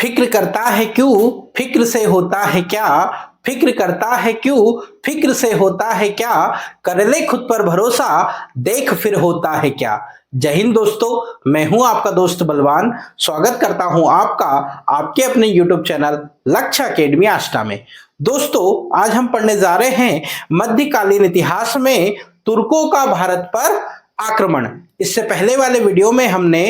फिक्र करता है क्यों, फिक्र से होता है क्या, फिक्र करता है क्यों, फिक्र से होता है क्या, कर ले खुद पर भरोसा, देख फिर होता है क्या। जय हिंद दोस्तों, मैं हूं आपका दोस्त बलवान। स्वागत करता हूं आपका आपके अपने YouTube चैनल लक्ष्य एकेडमी आष्टा में। दोस्तों, आज हम पढ़ने जा रहे हैं मध्यकालीन इतिहास में तुर्कों का भारत पर आक्रमण। इससे पहले वाले वीडियो में हमने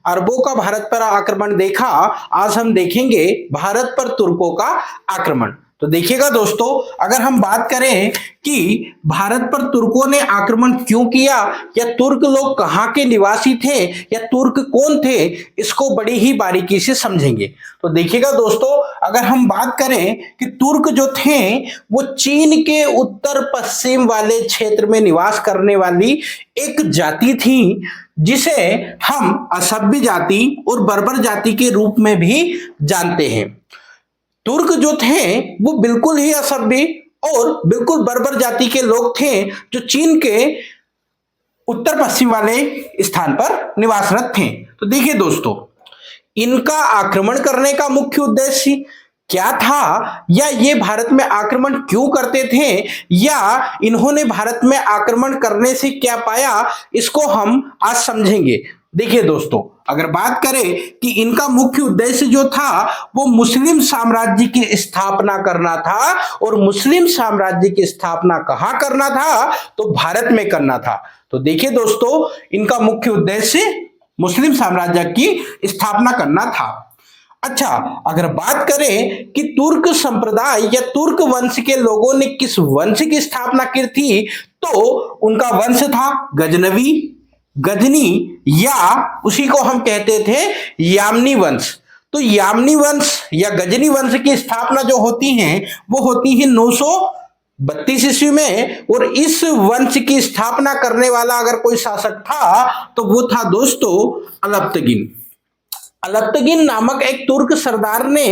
अरबों का भारत पर आक्रमण देखा। आज हम देखेंगे भारत पर तुर्कों का आक्रमण। तो देखिएगा दोस्तों, अगर हम बात करें कि भारत पर तुर्कों ने आक्रमण क्यों किया, या तुर्क लोग कहाँ के निवासी थे, या तुर्क कौन थे, इसको बड़ी ही बारीकी से समझेंगे। तो देखिएगा दोस्तों, अगर हम बात करें कि तुर्क जो थे वो चीन के उत्तर पश्चिम वाले क्षेत्र में निवास करने वाली एक जाति थी, जिसे हम असभ्य जाति और बर्बर जाति के रूप में भी जानते हैं। तुर्क जो थे वो बिल्कुल ही असभ्य और बिल्कुल बर्बर जाति के लोग थे, जो चीन के उत्तर पश्चिम वाले स्थान पर निवासरत थे। तो देखिए दोस्तों, इनका आक्रमण करने का मुख्य उद्देश्य क्या था, या ये भारत में आक्रमण क्यों करते थे, या इन्होंने भारत में आक्रमण करने से क्या पाया, इसको हम आज समझेंगे। देखिए दोस्तों, अगर बात करें कि इनका मुख्य उद्देश्य जो था वो मुस्लिम साम्राज्य की स्थापना करना था, और मुस्लिम साम्राज्य की स्थापना कहां करना था, तो भारत में करना था। तो देखिए दोस्तों, इनका मुख्य उद्देश्य मुस्लिम साम्राज्य की स्थापना करना था। अच्छा, अगर बात करें कि तुर्क संप्रदाय या तुर्क वंश के लोगों ने किस वंश की स्थापना की थी, तो उनका वंश था गजनवी, गजनी, या उसी को हम कहते थे यामनी वंश। तो यामनी वंश या गजनी वंश की स्थापना जो होती है वो होती है 932 ईस्वी में, और इस वंश की स्थापना करने वाला अगर कोई शासक था तो वो था दोस्तों अलप्तगिन। अलप्तगिन नामक एक तुर्क सरदार ने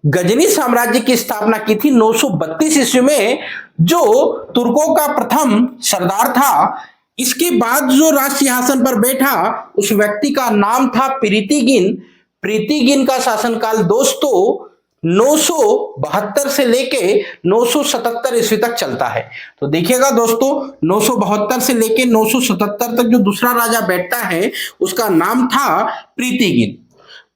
गजनी साम्राज्य की स्थापना की थी 932 ईस्वी में, जो तुर्कों का प्रथम सरदार था। इसके बाद जो राज सिंहासन पर बैठा उस व्यक्ति का नाम था प्रीतिगिन। प्रीतिगिन का शासनकाल दोस्तों 972 से लेके 977 ईस्वी तक चलता है। तो देखिएगा दोस्तों, 972 से लेके 977 तक जो दूसरा राजा बैठता है उसका नाम था प्रीतिगिन।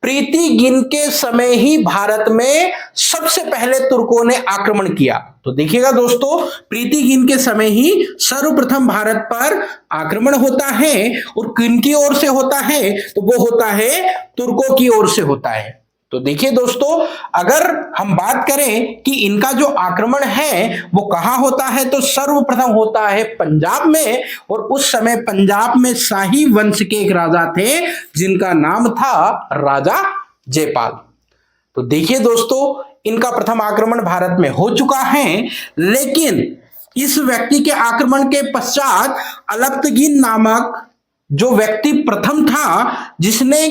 प्रीतिगिन के समय ही भारत में सबसे पहले तुर्कों ने आक्रमण किया। तो देखिएगा दोस्तों, प्रीतिगिन के समय ही सर्वप्रथम भारत पर आक्रमण होता है, और किनकी ओर से होता है, तो वो होता है तुर्कों की ओर से होता है। तो देखिए दोस्तों, अगर हम बात करें कि इनका जो आक्रमण है वो कहां होता है, तो सर्वप्रथम होता है पंजाब में, और उस समय पंजाब में शाही वंश के एक राजा थे जिनका नाम था राजा जयपाल। तो देखिए दोस्तों, इनका प्रथम आक्रमण भारत में हो चुका है, लेकिन इस व्यक्ति के आक्रमण के पश्चात अलप्तगिन नामक जो व्यक्ति प्रथम था जिसने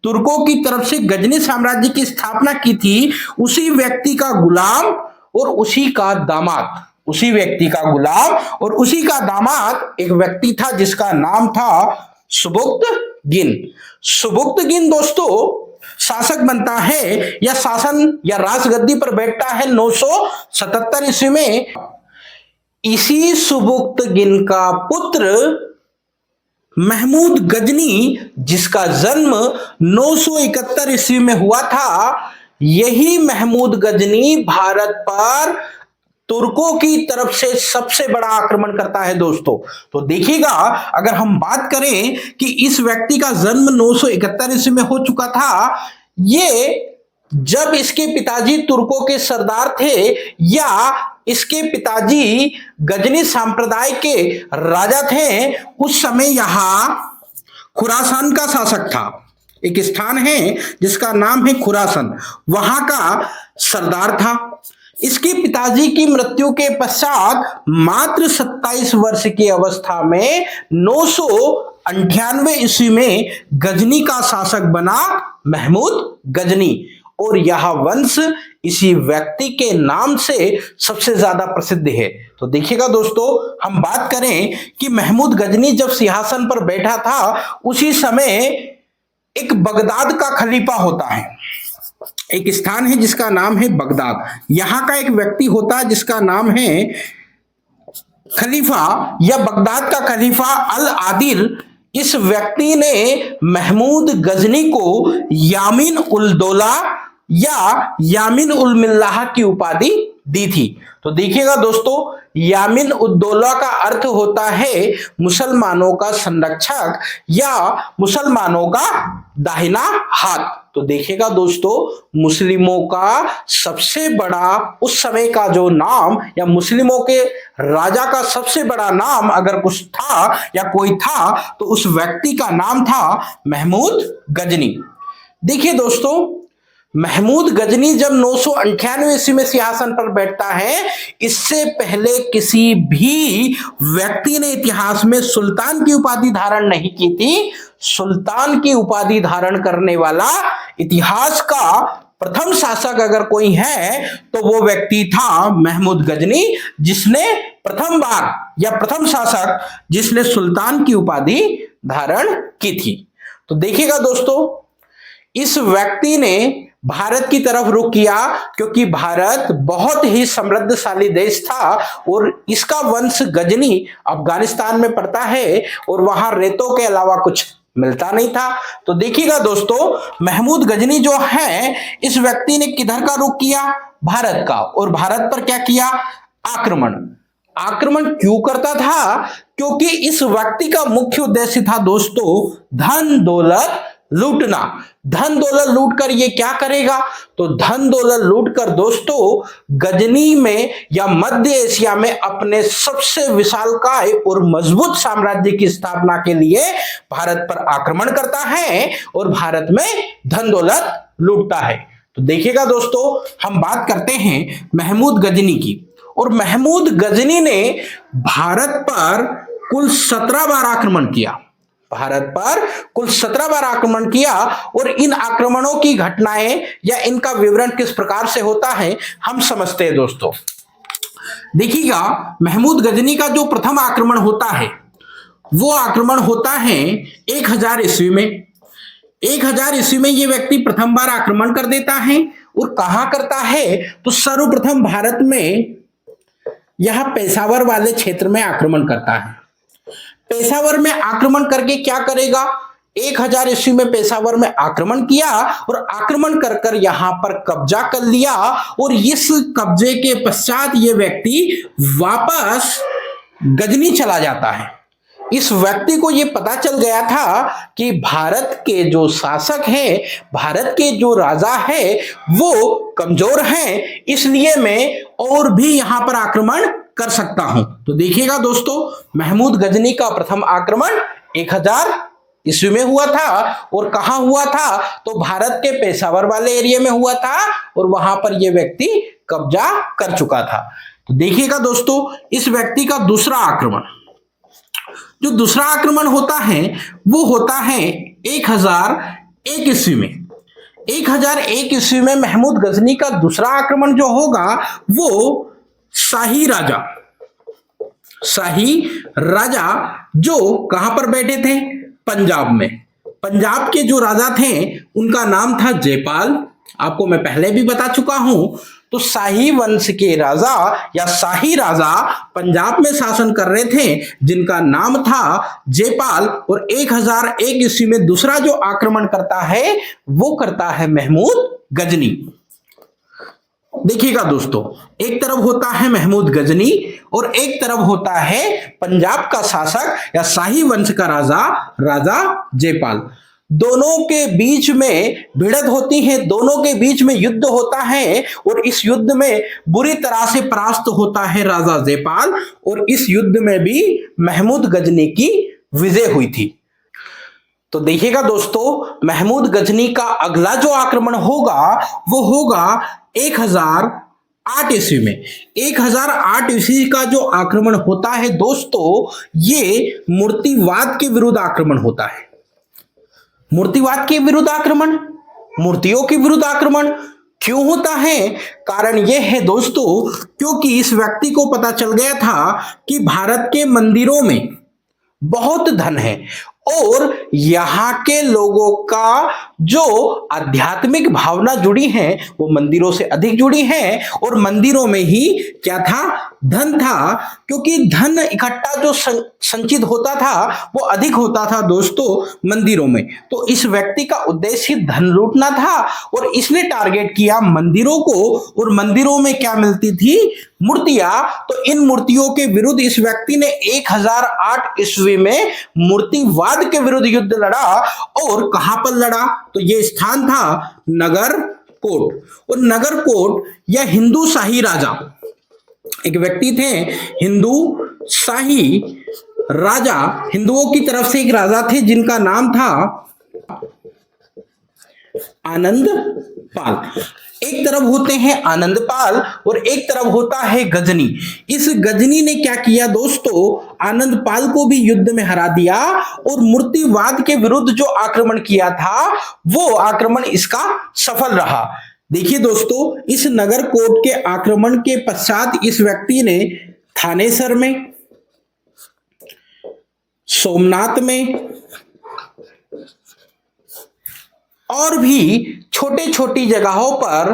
तुर्कों की तरफ से गजनी साम्राज्य की स्थापना की थी, उसी व्यक्ति का गुलाम और उसी का दामाद, उसी व्यक्ति का गुलाम और उसी का दामाद एक व्यक्ति था जिसका नाम था सुबुक्तगिन। सुबुक्तगिन दोस्तों शासक बनता है या शासन या राजगद्दी पर बैठता है 977 ईस्वी में। इसी सुबुक्तगिन का पुत्र महमूद गजनी, जिसका जन्म 971 ईस्वी में हुआ था, यही महमूद गजनी भारत पर तुर्कों की तरफ से सबसे बड़ा आक्रमण करता है दोस्तों। तो देखिएगा, अगर हम बात करें कि इस व्यक्ति का जन्म 971 ईस्वी में हो चुका था, ये जब इसके पिताजी तुर्कों के सरदार थे, या इसके पिताजी गजनी संप्रदाय के राजा थे, उस समय यहां खुरासान का शासक था। एक स्थान है जिसका नाम है खुरासान, वहां का सरदार था। इसके पिताजी की मृत्यु के पश्चात मात्र 27 वर्ष की अवस्था में 998 ईस्वी में गजनी का शासक बना महमूद गजनी, और यह वंश इसी व्यक्ति के नाम से सबसे ज्यादा प्रसिद्ध है। तो देखिएगा दोस्तों, हम बात करें कि महमूद गजनी जब सिंहासन पर बैठा था, उसी समय एक बगदाद का खलीफा होता है। एक स्थान है जिसका नाम है बगदाद। यहां का एक व्यक्ति होता है जिसका नाम है खलीफा या बगदाद का खलीफा अल आदिल। इस व्यक्ति ने महमूद गजनी को यामीन उल दौला या यामीन उल मिल्लाह की उपाधि दी थी। तो देखिएगा दोस्तों, यामीन उद दौला का अर्थ होता है मुसलमानों का संरक्षक या मुसलमानों का दाहिना हाथ। तो देखिएगा दोस्तों, मुस्लिमों का सबसे बड़ा उस समय का जो नाम या मुस्लिमों के राजा का सबसे बड़ा नाम अगर कुछ था या कोई था तो उस व्यक्ति का नाम था महमूद गजनी। देखिए दोस्तों, महमूद गजनी जब 998 ईस्वी में सिंहासन पर बैठता है, इससे पहले किसी भी व्यक्ति ने इतिहास में सुल्तान की उपाधि धारण नहीं की थी। सुल्तान की उपाधि धारण करने वाला इतिहास का प्रथम शासक अगर कोई है तो वो व्यक्ति था महमूद गजनी, जिसने प्रथम बार या प्रथम शासक जिसने सुल्तान की उपाधि धारण की थी। तो देखिएगा दोस्तों, इस व्यक्ति ने भारत की तरफ रुख किया क्योंकि भारत बहुत ही समृद्धशाली देश था और इसका वंश गजनी अफगानिस्तान में पड़ता है और वहां रेतों के अलावा कुछ मिलता नहीं था। तो देखिएगा दोस्तों, महमूद गजनी जो है, इस व्यक्ति ने किधर का रुख किया? भारत का। और भारत पर क्या किया? आक्रमण। आक्रमण क्यों करता था? क्योंकि इस व्यक्ति का मुख्य उद्देश्य था दोस्तों धन दौलत लूटना। धन दौलत लूट कर ये क्या करेगा? तो धन दौलत लूट कर दोस्तों गजनी में या मध्य एशिया में अपने सबसे विशालकाय और मजबूत साम्राज्य की स्थापना के लिए भारत पर आक्रमण करता है और भारत में धन दौलत लूटता है। तो देखिएगा दोस्तों, हम बात करते हैं महमूद गजनी की। और महमूद गजनी ने भारत पर कुल 17 बार आक्रमण किया। भारत पर कुल 17 बार आक्रमण किया और इन आक्रमणों की घटनाएं या इनका विवरण किस प्रकार से होता है हम समझते हैं दोस्तों। देखिएगा, महमूद गजनी का जो प्रथम आक्रमण होता है वो आक्रमण होता है 1000 ईस्वी में। 1000 ईस्वी में ये व्यक्ति प्रथम बार आक्रमण कर देता है और कहां करता है? तो सर्वप्रथम भारत में यह पेशावर वाले क्षेत्र में आक्रमण करता है। पेशावर में आक्रमण करके क्या करेगा? 1000 ईस्वी में पेशावर में आक्रमण किया और आक्रमण कर कर यहां पर कब्जा कर लिया और इस कब्जे के पश्चात ये व्यक्ति वापस गजनी चला जाता है। इस व्यक्ति को यह पता चल गया था कि भारत के जो शासक हैं, भारत के जो राजा है वो कमजोर हैं, इसलिए मैं और भी यहां पर आक्रमण कर सकता हूं। तो देखिएगा दोस्तों, महमूद गजनी का प्रथम आक्रमण 1000 ईस्वी में हुआ था और कहां हुआ था? तो भारत के पेशावर वाले एरिया में हुआ था और वहां पर यह व्यक्ति कब्जा कर चुका था। तो देखिएगा दोस्तों, इस व्यक्ति का दूसरा आक्रमण, जो दूसरा आक्रमण होता है वो होता है 1001 ईस्वी में। 1001 ईस्वी में महमूद गजनी का दूसरा आक्रमण जो होगा वो शाही राजा जो कहां पर बैठे थे? पंजाब में। पंजाब के जो राजा थे उनका नाम था जयपाल। आपको मैं पहले भी बता चुका हूं। तो शाही वंश के राजा या शाही राजा पंजाब में शासन कर रहे थे जिनका नाम था जयपाल। और 1001 ईस्वी में दूसरा जो आक्रमण करता है वो करता है महमूद गजनी। देखिएगा दोस्तों, एक तरफ होता है महमूद गजनी और एक तरफ होता है पंजाब का शासक या शाही वंश का राजा जयपाल। दोनों के बीच में भिड़ंत होती है, दोनों के बीच में युद्ध होता है और इस युद्ध में बुरी तरह से परास्त होता है राजा जयपाल और इस युद्ध में भी महमूद गजनी की विजय हुई थी। तो देखिएगा दोस्तों, महमूद गजनी का अगला जो आक्रमण होगा वो होगा 1008 ईस्वी में। 1008 ईस्वी का जो आक्रमण होता है दोस्तों, ये मूर्तिवाद के विरुद्ध आक्रमण होता है। मूर्तिवाद के विरुद्ध आक्रमण, मूर्तियों के विरुद्ध आक्रमण क्यों होता है? कारण यह है दोस्तों, क्योंकि इस व्यक्ति को पता चल गया था कि भारत के मंदिरों में बहुत धन है और यहाँ के लोगों का जो आध्यात्मिक भावना जुड़ी है वो मंदिरों से अधिक जुड़ी है, और मंदिरों में ही क्या था, धन था, क्योंकि धन इकट्ठा जो संचित होता था वो अधिक होता था दोस्तों मंदिरों में। तो इस व्यक्ति का उद्देश्य धन लूटना था और इसने टारगेट किया मंदिरों को, और मंदिरों में क्या मिलती थी, मूर्तियां। तो इन मूर्तियों के विरुद्ध इस व्यक्ति ने 1008 ईस्वी में मूर्तिवाद के विरुद्ध युद्ध लड़ा। और कहां पर लड़ा, तो यह स्थान था नगरकोट। और नगरकोट यह हिंदू शाही राजा, एक व्यक्ति थे हिंदू शाही राजा, हिंदुओं की तरफ से एक राजा थे जिनका नाम था आनंद पाल। एक तरफ होते हैं आनंदपाल और एक तरफ होता है गजनी। इस गजनी ने क्या किया दोस्तों, आनंदपाल को भी युद्ध में हरा दिया और मूर्तिवाद के विरुद्ध जो आक्रमण किया था वो आक्रमण इसका सफल रहा। देखिए दोस्तों, इस नगरकोट के आक्रमण के पश्चात इस व्यक्ति ने थानेसर में, सोमनाथ में और भी छोटे छोटी जगहों पर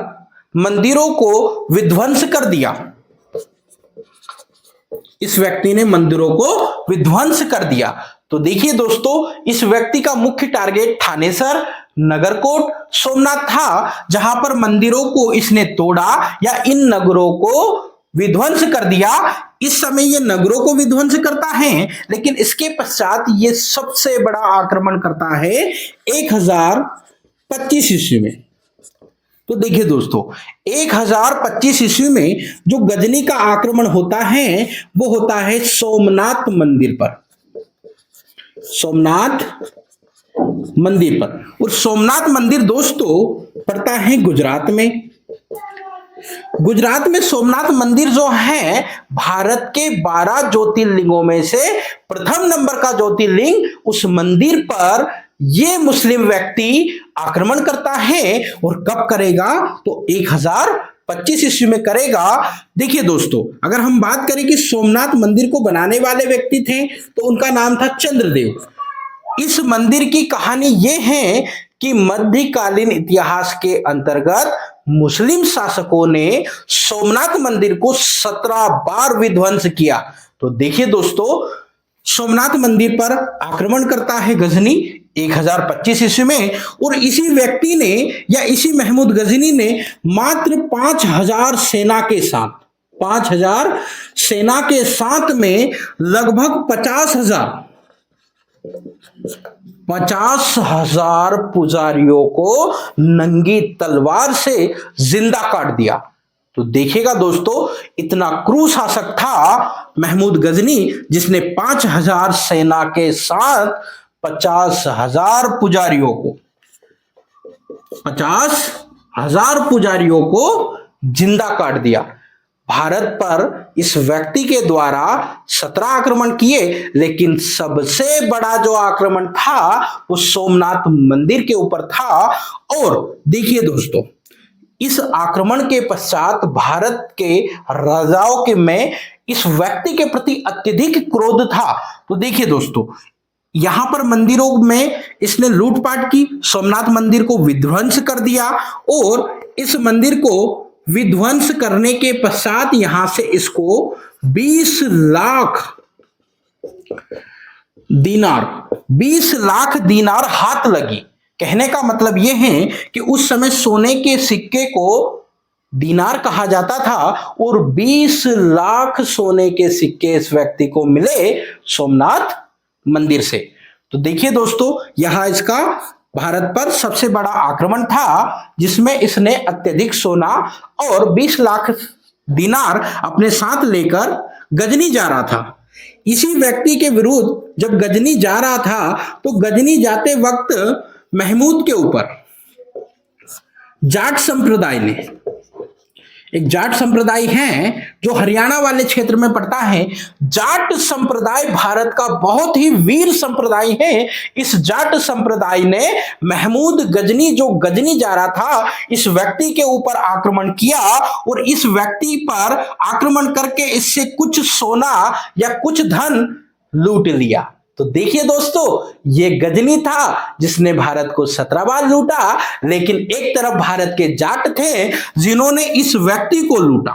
मंदिरों को विध्वंस कर दिया। इस व्यक्ति ने मंदिरों को विध्वंस कर दिया। तो देखिए दोस्तों, इस व्यक्ति का मुख्य टारगेट थानेसर, नगरकोट, सोमनाथ था, जहां पर मंदिरों को इसने तोड़ा या इन नगरों को विध्वंस कर दिया। इस समय ये नगरों को विध्वंस करता है, लेकिन इसके पश्चात ये सबसे बड़ा आक्रमण करता है 1025 ईस्वी में। तो देखिए दोस्तों, 1025 ईस्वी में जो गजनी का आक्रमण होता है वो होता है सोमनाथ मंदिर पर, सोमनाथ मंदिर पर। और सोमनाथ मंदिर दोस्तों पड़ता है गुजरात में। गुजरात में सोमनाथ मंदिर जो है भारत के 12 ज्योतिर्लिंगों में से प्रथम नंबर का ज्योतिर्लिंग। उस मंदिर पर यह मुस्लिम व्यक्ति आक्रमण करता है, और कब करेगा, तो 1025 ईस्वी में करेगा। देखिए दोस्तों, अगर हम बात करें कि सोमनाथ मंदिर को बनाने वाले व्यक्ति थे तो उनका नाम था चंद्रदेव। इस मंदिर की कहानी यह है कि मध्यकालीन इतिहास के अंतर्गत मुस्लिम शासकों ने सोमनाथ मंदिर को 17 बार विध्वंस किया। तो देखिए दोस्तों, सोमनाथ मंदिर पर आक्रमण करता है गजनी 1025 ईस्वी में, और इसी व्यक्ति ने या इसी महमूद गजनी ने मात्र 5000 सेना के साथ, 5000 सेना के साथ में लगभग 50,000 पुजारियों को नंगी तलवार से जिंदा काट दिया। तो देखिएगा दोस्तों, इतना क्रूर शासक था महमूद गजनी, जिसने 5000 सेना के साथ 50,000 पुजारियों को 50,000 पुजारियों को जिंदा काट दिया। भारत पर इस व्यक्ति के द्वारा 17 आक्रमण किए, लेकिन सबसे बड़ा जो आक्रमण था वो सोमनाथ मंदिर के ऊपर था। और देखिए दोस्तों, इस आक्रमण के पश्चात भारत के राजाओं के में इस व्यक्ति के प्रति अत्यधिक क्रोध था। तो देखिए दोस्तों, यहां पर मंदिरों में इसने लूटपाट की, सोमनाथ मंदिर को विध्वंस कर दिया, और इस मंदिर को विध्वंस करने के पश्चात यहां से इसको 20 लाख दिनार हाथ लगी। कहने का मतलब यह है कि उस समय सोने के सिक्के को दिनार कहा जाता था, और 20 लाख सोने के सिक्के इस व्यक्ति को मिले सोमनाथ मंदिर से। तो देखिए दोस्तों, यह इसका भारत पर सबसे बड़ा आक्रमण था, जिसमें इसने अत्यधिक सोना और 20 लाख दिनार अपने साथ लेकर गजनी जा रहा था। इसी व्यक्ति के विरुद्ध जब गजनी जा रहा था, तो गजनी जाते वक्त महमूद के ऊपर जाट संप्रदाय ने, एक जाट संप्रदाय है जो हरियाणा वाले क्षेत्र में पड़ता है। जाट संप्रदाय भारत का बहुत ही वीर संप्रदाय है। इस जाट संप्रदाय ने महमूद गजनी, जो गजनी जा रहा था, इस व्यक्ति के ऊपर आक्रमण किया, और इस व्यक्ति पर आक्रमण करके इससे कुछ सोना या कुछ धन लूट लिया। तो देखिए दोस्तों, ये गजनी था जिसने भारत को 17 बार लूटा, लेकिन एक तरफ भारत के जाट थे जिन्होंने इस व्यक्ति को लूटा।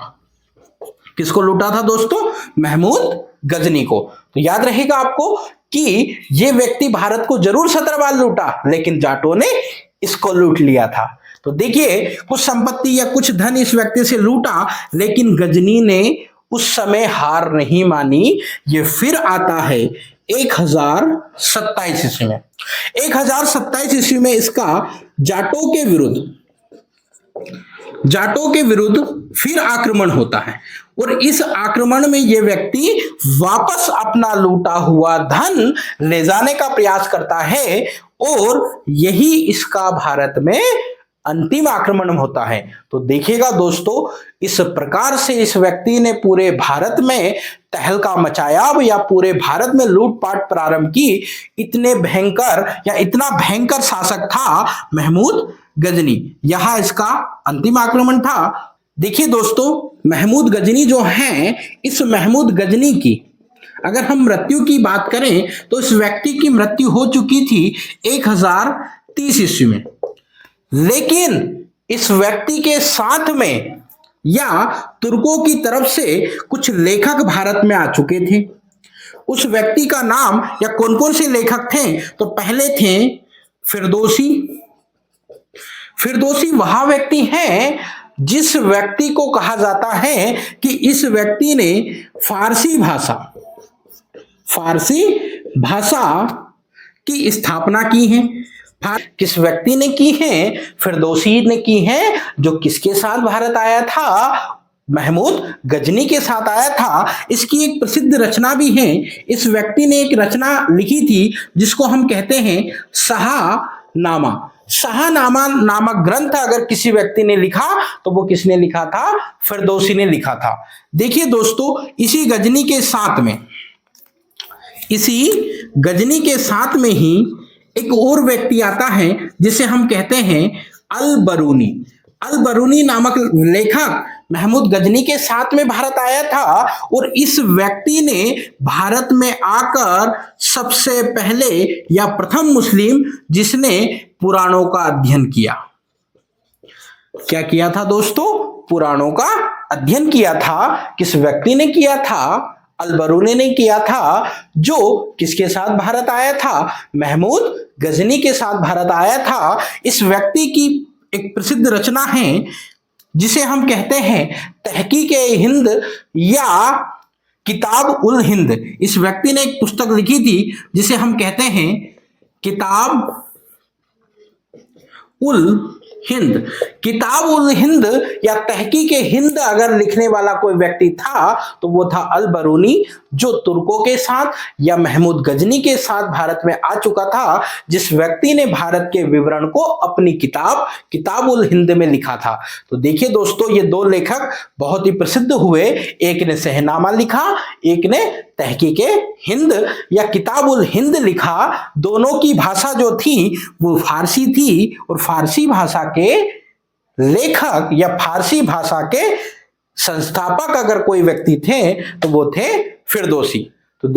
किसको लूटा था दोस्तों? महमूद गजनी को। तो याद रहेगा आपको कि ये व्यक्ति भारत को जरूर 17 बार लूटा, लेकिन जाटों ने इसको लूट लिया था। तो देखिए, कुछ संपत्ति या कुछ धन इस व्यक्ति से लूटा, लेकिन गजनी ने उस समय हार नहीं मानी। ये फिर आता है 1027 ईस्वी में। 1027 ईस्वी में इसका जाटों के विरुद्ध फिर आक्रमण होता है, और इस आक्रमण में यह व्यक्ति वापस अपना लूटा हुआ धन ले जाने का प्रयास करता है, और यही इसका भारत में अंतिम आक्रमण होता है। तो देखिएगा दोस्तों, इस प्रकार से इस व्यक्ति ने पूरे भारत में तहलका मचाया या पूरे भारत में लूटपाट प्रारंभ की। इतने भयंकर या इतना भयंकर शासक था महमूद गजनी। यहां इसका अंतिम आक्रमण था। देखिए दोस्तों, महमूद गजनी जो हैं, इस महमूद गजनी की अगर हम मृत्यु की बात करें तो इस व्यक्ति की मृत्यु हो चुकी थी 1030 ईस्वी में। लेकिन इस व्यक्ति के साथ में या तुर्कों की तरफ से कुछ लेखक भारत में आ चुके थे। उस व्यक्ति का नाम या कौन कौन से लेखक थे? तो पहले थे फिरदौसी। फिरदौसी वह व्यक्ति है जिस व्यक्ति को कहा जाता है कि इस व्यक्ति ने फारसी भाषा की स्थापना की है। किस व्यक्ति ने की है? फिरदौसी ने की है, जो किसके साथ भारत आया था? महमूद गजनी के साथ आया था। इसकी एक प्रसिद्ध रचना भी है। इस व्यक्ति ने एक रचना लिखी थी जिसको हम कहते हैं शाहनामा। शाहनामा नामक ग्रंथ अगर किसी व्यक्ति ने लिखा तो वो किसने लिखा था? फिरदौसी ने लिखा था। देखिए दोस्तों, इसी गजनी के साथ में ही एक और व्यक्ति आता है जिसे हम कहते हैं अल बरूनी। अल बरूनी नामक लेखक महमूद गजनी के साथ में भारत आया था, और इस व्यक्ति ने भारत में आकर सबसे पहले या प्रथम मुस्लिम जिसने पुराणों का अध्ययन किया। क्या किया था दोस्तों? पुराणों का अध्ययन किया था। किस व्यक्ति ने किया था? अल बरूनी ने किया था, जो किसके साथ भारत आया था? महमूद गजनी के साथ भारत आया था। इस व्यक्ति की एक प्रसिद्ध रचना है जिसे हम कहते हैं तहकीक-ए-हिंद या किताब उल हिंद। इस व्यक्ति ने एक पुस्तक लिखी थी जिसे हम कहते हैं किताब उल हिंद। किताब उल हिंद या तहकीक-ए-हिंद अगर लिखने वाला कोई व्यक्ति था तो वो था अल बरूनी, जो तुर्कों के साथ या महमूद गजनी के साथ भारत में आ चुका था, जिस व्यक्ति ने भारत के विवरण को अपनी किताब उल हिंद में लिखा था। तो देखिए दोस्तों, ये दो लेखक बहुत ही प्रसिद्ध हुए। एक ने शहनामा लिखा, एक ने तहकीक-ए-हिंद या किताब उल हिंद लिखा। दोनों की भाषा जो थी वो फारसी थी, और फारसी भाषा के लेखक या फारसी भाषा के संस्थापक अगर कोई व्यक्ति थे तो वो थे फिरदौसी। तो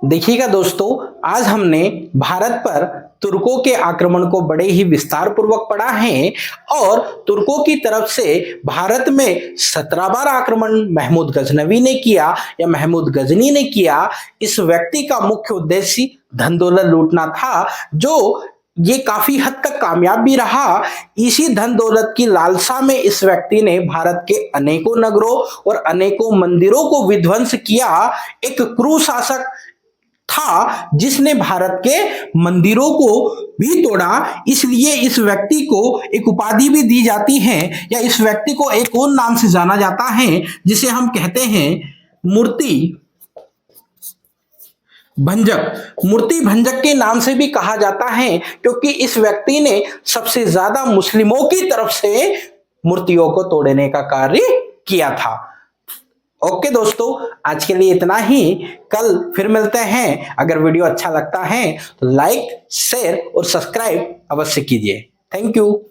देखिएगा दोस्तों, आज हमने भारत पर तुर्कों के आक्रमण को बड़े ही विस्तार पूर्वक पढ़ा है, और तुर्कों की तरफ से भारत में 17 बार आक्रमण महमूद गजनवी ने किया या महमूद गजनी ने किया। इस व्यक्ति का मुख्य उद्देश्य धन दौलत लूटना था, जो ये काफी हद तक कामयाब भी रहा। इसी धन दौलत की लालसा में इस व्यक्ति ने भारत के अनेकों नगरों और अनेकों मंदिरों को विध्वंस किया। एक क्रूर शासक था जिसने भारत के मंदिरों को भी तोड़ा। इसलिए इस व्यक्ति को एक उपाधि भी दी जाती है, या इस व्यक्ति को एक और नाम से जाना जाता है जिसे हम कहते हैं मूर्ति भंजक के नाम से भी कहा जाता है, क्योंकि इस व्यक्ति ने सबसे ज्यादा मुस्लिमों की तरफ से मूर्तियों को तोड़ने का कार्य किया था। ओके दोस्तों, आज के लिए इतना ही। कल फिर मिलते हैं। अगर वीडियो अच्छा लगता है तो लाइक, शेयर और सब्सक्राइब अवश्य कीजिए। Thank you.